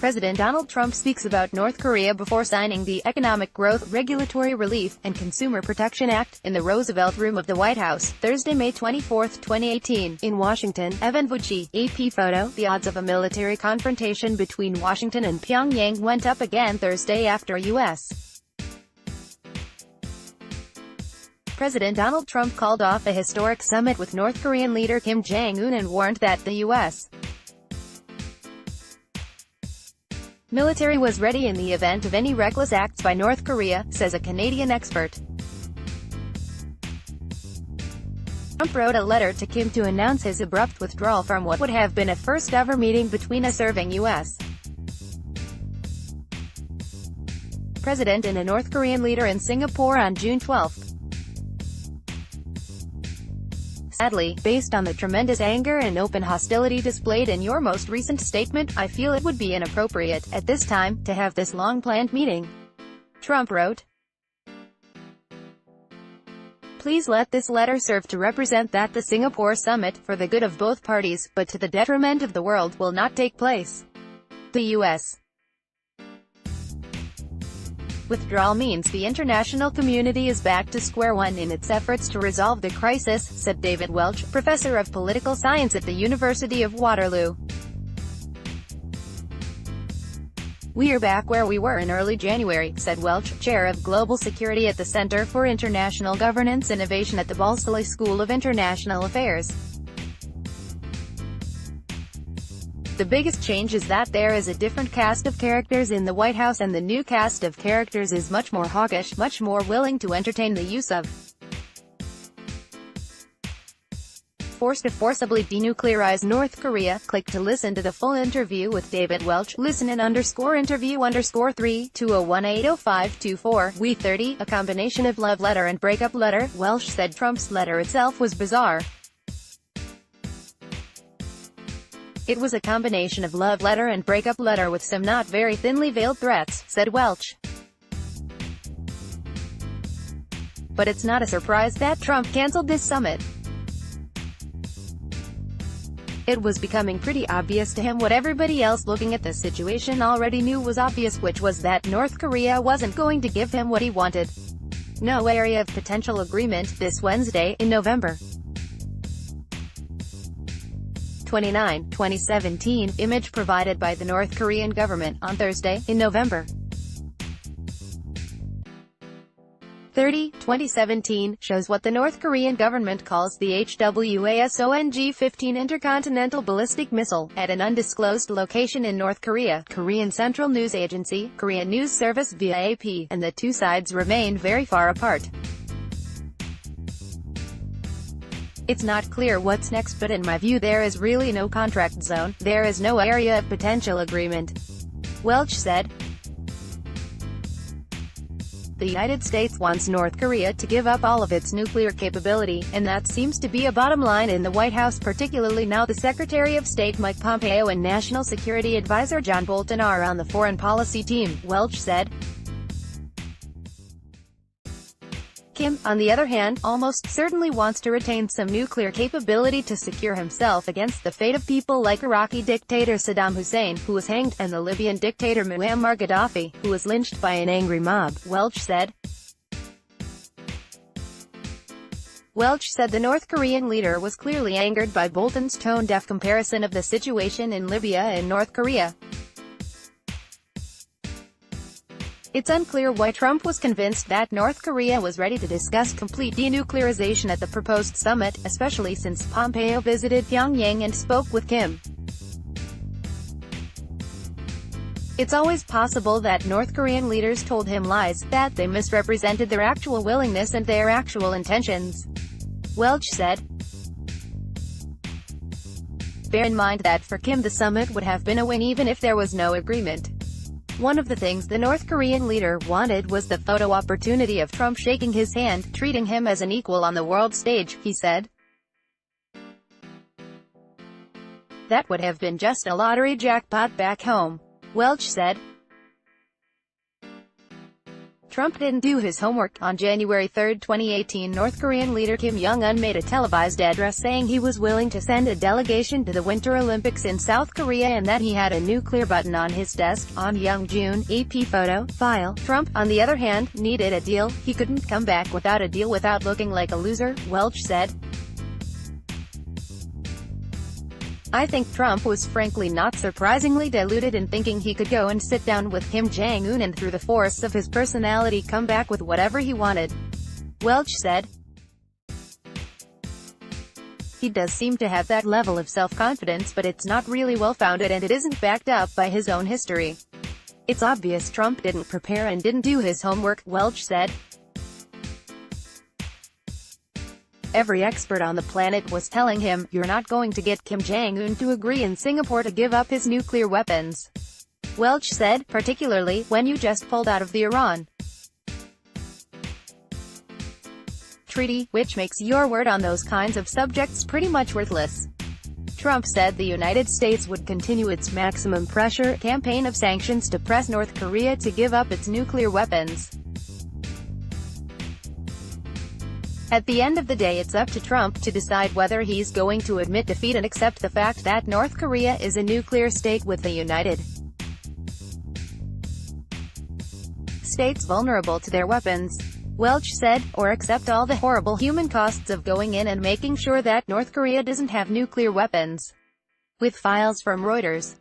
President Donald Trump speaks about North Korea before signing the Economic Growth, Regulatory Relief, and Consumer Protection Act, in the Roosevelt Room of the White House, Thursday, May 24, 2018. In Washington, Evan Vucci, AP photo. The odds of a military confrontation between Washington and Pyongyang went up again Thursday after U.S. President Donald Trump called off a historic summit with North Korean leader Kim Jong Un and warned that the U.S. military was ready in the event of any reckless acts by North Korea, says a Canadian expert. Trump wrote a letter to Kim to announce his abrupt withdrawal from what would have been a first-ever meeting between a serving U.S. president and a North Korean leader in Singapore on June 12. Sadly, based on the tremendous anger and open hostility displayed in your most recent statement, I feel it would be inappropriate, at this time, to have this long-planned meeting. Trump wrote. Please let this letter serve to represent that the Singapore summit, for the good of both parties, but to the detriment of the world, will not take place. The U.S. withdrawal means the international community is back to square one in its efforts to resolve the crisis, said David Welch, professor of political science at the University of Waterloo. We are back where we were in early January, said Welch, chair of global security at the Center for International Governance Innovation at the Balsillie School of International Affairs. The biggest change is that there is a different cast of characters in the White House, and the new cast of characters is much more hawkish, much more willing to entertain the use of force to forcibly denuclearize North Korea. Click to listen to the full interview with David Welch. Listen in _interview_3 201-80524. We 30, a combination of love letter and breakup letter. Welch said Trump's letter itself was bizarre. It was a combination of love letter and breakup letter with some not very thinly veiled threats, said Welch. But it's not a surprise that Trump canceled this summit. It was becoming pretty obvious to him what everybody else looking at the situation already knew was obvious, which was that North Korea wasn't going to give him what he wanted. No area of potential agreement. This Wednesday, in November 29, 2017, image provided by the North Korean government. On Thursday, in November 30, 2017, shows what the North Korean government calls the HWASONG-15 intercontinental ballistic missile, at an undisclosed location in North Korea. Korean Central News Agency, Korean News Service via AP, and the two sides remain very far apart. It's not clear what's next, but in my view there is really no contract zone, there is no area of potential agreement, Welch said. The United States wants North Korea to give up all of its nuclear capability, and that seems to be a bottom line in the White House, particularly now the Secretary of State Mike Pompeo and National Security Advisor John Bolton are on the foreign policy team, Welch said. Kim, on the other hand, almost certainly wants to retain some nuclear capability to secure himself against the fate of people like Iraqi dictator Saddam Hussein, who was hanged, and the Libyan dictator Muammar Gaddafi, who was lynched by an angry mob, Welch said. Welch said the North Korean leader was clearly angered by Bolton's tone-deaf comparison of the situation in Libya and North Korea. It's unclear why Trump was convinced that North Korea was ready to discuss complete denuclearization at the proposed summit, especially since Pompeo visited Pyongyang and spoke with Kim. It's always possible that North Korean leaders told him lies, that they misrepresented their actual willingness and their actual intentions, Welch said. Bear in mind that for Kim the summit would have been a win even if there was no agreement. One of the things the North Korean leader wanted was the photo opportunity of Trump shaking his hand, treating him as an equal on the world stage, he said. That would have been just a lottery jackpot back home, Welch said. Trump didn't do his homework. On January 3, 2018, North Korean leader Kim Jong Un made a televised address saying he was willing to send a delegation to the Winter Olympics in South Korea and that he had a nuclear button on his desk. On Young-jun, AP photo, file. Trump, on the other hand, needed a deal. He couldn't come back without a deal without looking like a loser, Welch said. I think Trump was frankly not surprisingly deluded in thinking he could go and sit down with Kim Jong Un and through the force of his personality come back with whatever he wanted, Welch said. He does seem to have that level of self-confidence, but it's not really well-founded and it isn't backed up by his own history. It's obvious Trump didn't prepare and didn't do his homework, Welch said. Every expert on the planet was telling him, you're not going to get Kim Jong Un to agree in Singapore to give up his nuclear weapons, Welch said, particularly when you just pulled out of the Iran treaty, which makes your word on those kinds of subjects pretty much worthless. Trump said the United States would continue its maximum pressure campaign of sanctions to press North Korea to give up its nuclear weapons. At the end of the day, it's up to Trump to decide whether he's going to admit defeat and accept the fact that North Korea is a nuclear state with the United States vulnerable to their weapons, Welch said, or accept all the horrible human costs of going in and making sure that North Korea doesn't have nuclear weapons. With files from Reuters.